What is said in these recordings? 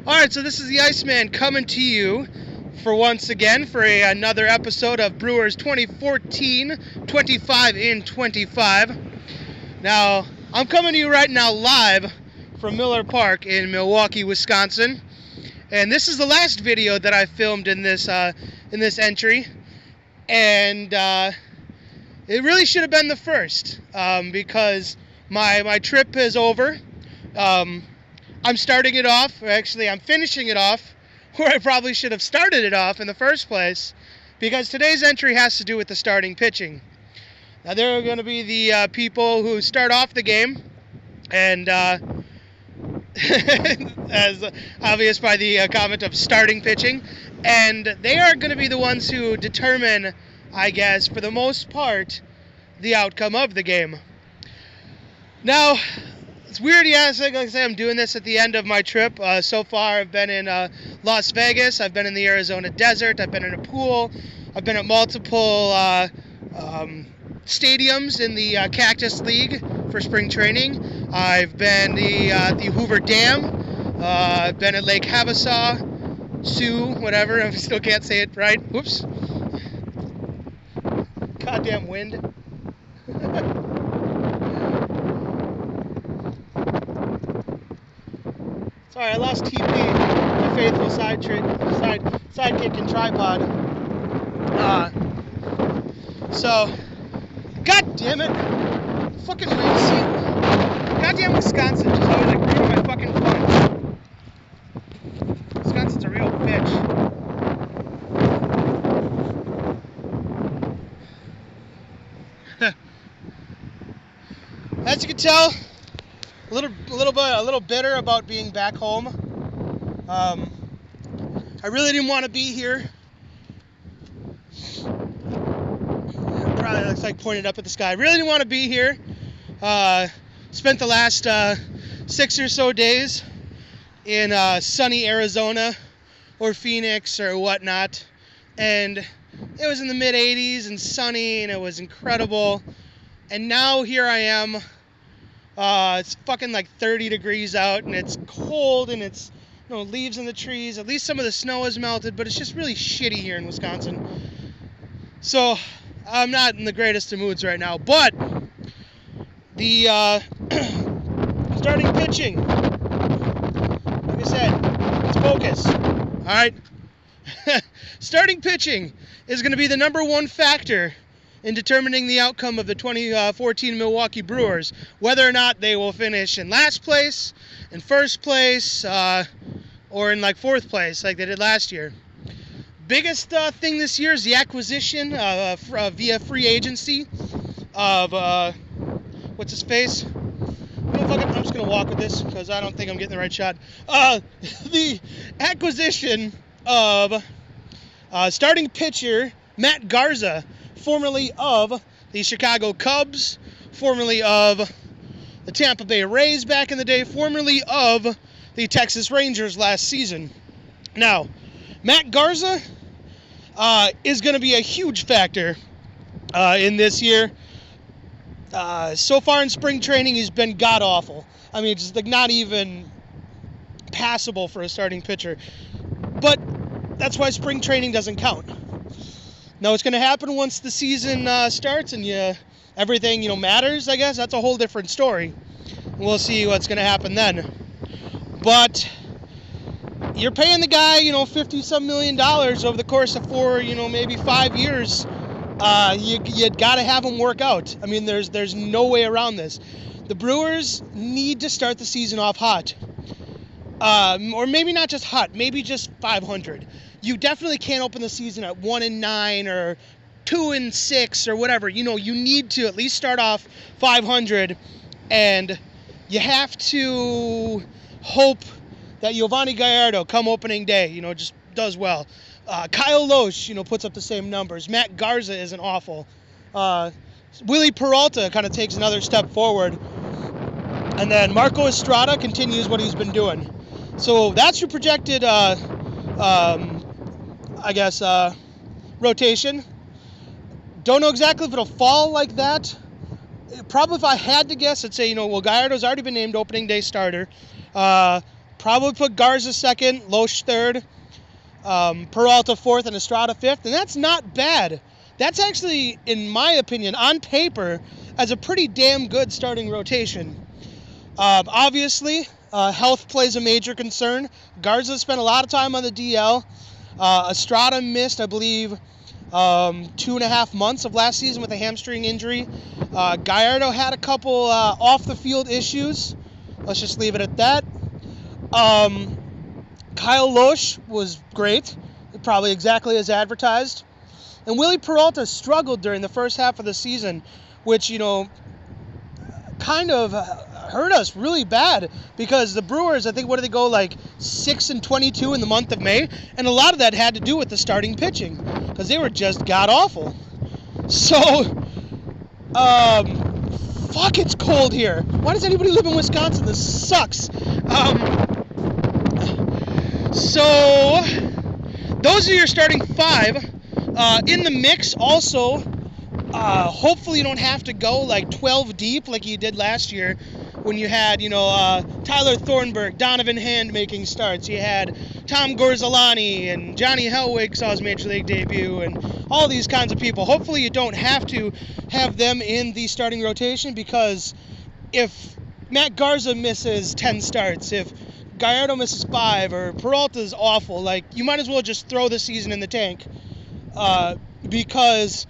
Alright, so this is the Iceman coming to you for once again for another episode of Brewers 2014 25 in 25. Now, I'm coming to you right now live from Miller Park in Milwaukee, Wisconsin. And this is the last video that I filmed in this entry. And it really should have been the first because my trip is over. I'm starting it off, or actually I'm finishing it off where I probably should have started it off in the first place, because today's entry has to do with the starting pitching. Now there are going to be the people who start off the game, and as obvious by the comment of starting pitching, and they are going to be the ones who determine, I guess, for the most part, the outcome of the game. Now, it's weird, yeah, like I say, I'm doing this at the end of my trip. So far, I've been in Las Vegas, I've been in the Arizona desert, I've been in a pool, I've been at multiple stadiums in the Cactus League for spring training. I've been at the Hoover Dam, I've been at Lake Havasu, Sioux, whatever, I still can't say it right, whoops. Goddamn wind. Sorry, I lost TP, my faithful sidekick and tripod. So, god damn it, fucking wind, see, goddamn Wisconsin just always like ruining my fucking fun. Wisconsin's a real bitch. As you can tell, a little bitter about being back home. I really didn't want to be here. Probably looks like pointed up at the sky. I really didn't want to be here. Spent the last 6 or so days in sunny Arizona or Phoenix or whatnot, and it was in the mid 80s and sunny, and it was incredible. And now here I am. It's fucking like 30 degrees out, and it's cold, and it's leaves in the trees. At least some of the snow has melted, but it's just really shitty here in Wisconsin. So I'm not in the greatest of moods right now. But the starting pitching, like I said, let's focus. All right, starting pitching is going to be the number one factor in determining the outcome of the 2014 Milwaukee Brewers, whether or not they will finish in last place, in first place, or in like fourth place like they did last year. Biggest thing this year is the acquisition via free agency of what's his face? I'm just gonna walk with this because I don't think I'm getting the right shot. The acquisition of starting pitcher Matt Garza, formerly of the Chicago Cubs, formerly of the Tampa Bay Rays back in the day, formerly of the Texas Rangers last season. Now, Matt Garza is going to be a huge factor in this year. So far in spring training, he's been god-awful. I mean, just like not even passable for a starting pitcher. But that's why spring training doesn't count. Now, what's going to happen once the season starts and everything, matters, I guess, that's a whole different story. We'll see what's going to happen then. But you're paying the guy, $50-some million over the course of 4, maybe 5 years. You got to have him work out. I mean, there's no way around this. The Brewers need to start the season off hot. Or maybe not just hot, maybe just 500. You definitely can't open the season at 1-9 or 2-6 or whatever. You need to at least start off 500, and you have to hope that Giovanni Gallardo come opening day, just does well. Kyle Loesch, puts up the same numbers. Matt Garza isn't awful. Willie Peralta kind of takes another step forward, and then Marco Estrada continues what he's been doing. So that's your projected rotation. Don't know exactly if it'll fall like that. Probably if I had to guess, I'd say, Gallardo's already been named opening day starter. Probably put Garza second, Loesch third, Peralta fourth, and Estrada fifth, and that's not bad. That's actually, in my opinion, on paper, as a pretty damn good starting rotation. Obviously, health plays a major concern. Garza spent a lot of time on the DL. Estrada missed, I believe, 2.5 months of last season with a hamstring injury. Gallardo had a couple off-the-field issues. Let's just leave it at that. Kyle Loesch was great, probably exactly as advertised. And Willie Peralta struggled during the first half of the season, which, kind of hurt us really bad, because the Brewers, I think, what did they go, like 6-22 in the month of May? And a lot of that had to do with the starting pitching, because they were just god-awful. So, fuck, it's cold here. Why does anybody live in Wisconsin? This sucks. So, those are your starting five. In the mix also, hopefully you don't have to go like 12 deep like you did last year when you had, Tyler Thornburg, Donovan Hand making starts. You had Tom Gorzolani and Johnny Hellwig saw his Major League debut and all these kinds of people. Hopefully you don't have to have them in the starting rotation, because if Matt Garza misses 10 starts, if Gallardo misses 5, or Peralta's awful, like, you might as well just throw the season in the tank. Because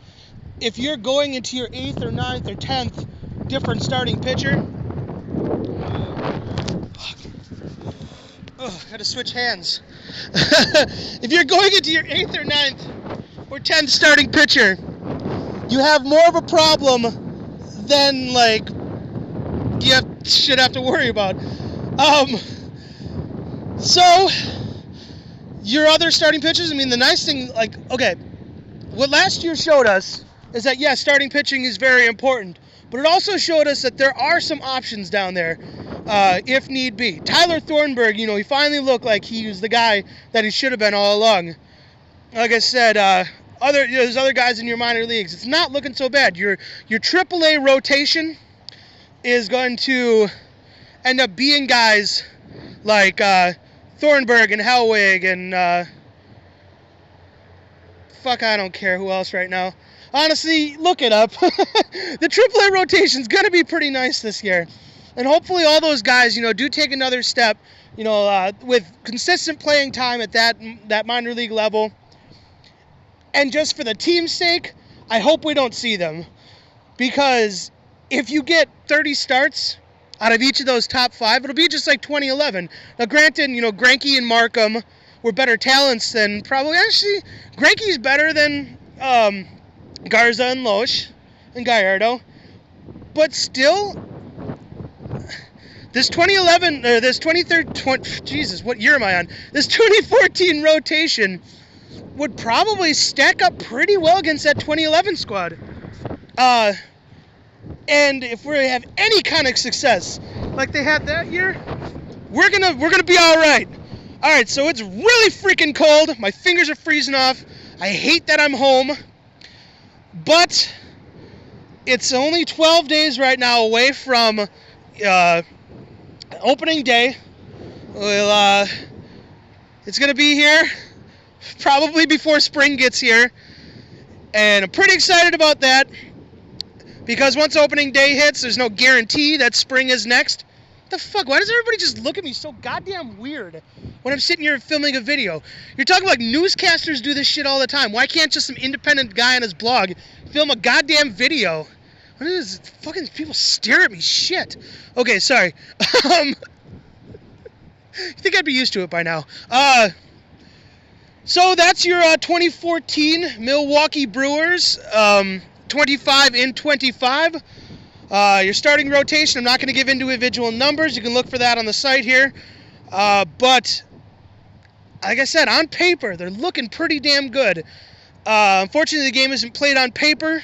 if you're going into your 8th or 9th or 10th different starting pitcher, gotta switch hands. If you're going into your 8th or 9th or 10th starting pitcher, you have more of a problem than, like, you have to worry about. So, your other starting pitchers, I mean, the nice thing, like, okay, what last year showed us is that, yes, starting pitching is very important, but it also showed us that there are some options down there, if need be. Tyler Thornburg, he finally looked like he was the guy that he should have been all along. Like I said, there's other guys in your minor leagues. It's not looking so bad. Your AAA rotation is going to end up being guys like Thornburg and Hellwig and I don't care who else right now. Honestly, look it up. The AAA rotation's going to be pretty nice this year. And hopefully all those guys, do take another step, with consistent playing time at that minor league level. And just for the team's sake, I hope we don't see them. Because if you get 30 starts out of each of those top 5, it'll be just like 2011. Now, granted, Greinke and Markham were better talents than probably... Actually, Greinke's better than Garza and Loesch and Gallardo. But still, this 2011... this 2013... Jesus, what year am I on? This 2014 rotation would probably stack up pretty well against that 2011 squad. And if we have any kind of success like they had that year, we're gonna be all right. All right, so it's really freaking cold. My fingers are freezing off. I hate that I'm home, but it's only 12 days right now away from opening day. Well, it's gonna be here probably before spring gets here, and I'm pretty excited about that. Because once opening day hits, there's no guarantee that spring is next. What the fuck? Why does everybody just look at me so goddamn weird when I'm sitting here filming a video? You're talking like newscasters do this shit all the time. Why can't just some independent guy on his blog film a goddamn video? What is this? Fucking people stare at me. Shit. Okay, sorry. You think I'd be used to it by now. So that's your 2014 Milwaukee Brewers. 25-25. Your starting rotation, I'm not going to give individual numbers. You can look for that on the site here. But, like I said, on paper, they're looking pretty damn good. Unfortunately, the game isn't played on paper.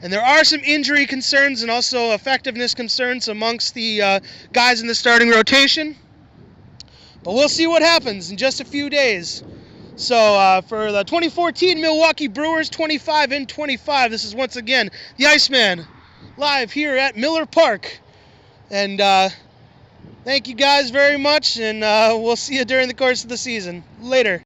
And there are some injury concerns and also effectiveness concerns amongst the guys in the starting rotation. But we'll see what happens in just a few days. So, for the 2014 Milwaukee Brewers, 25-25, this is once again the Iceman, live here at Miller Park. And Thank you guys very much, and we'll see you during the course of the season. Later.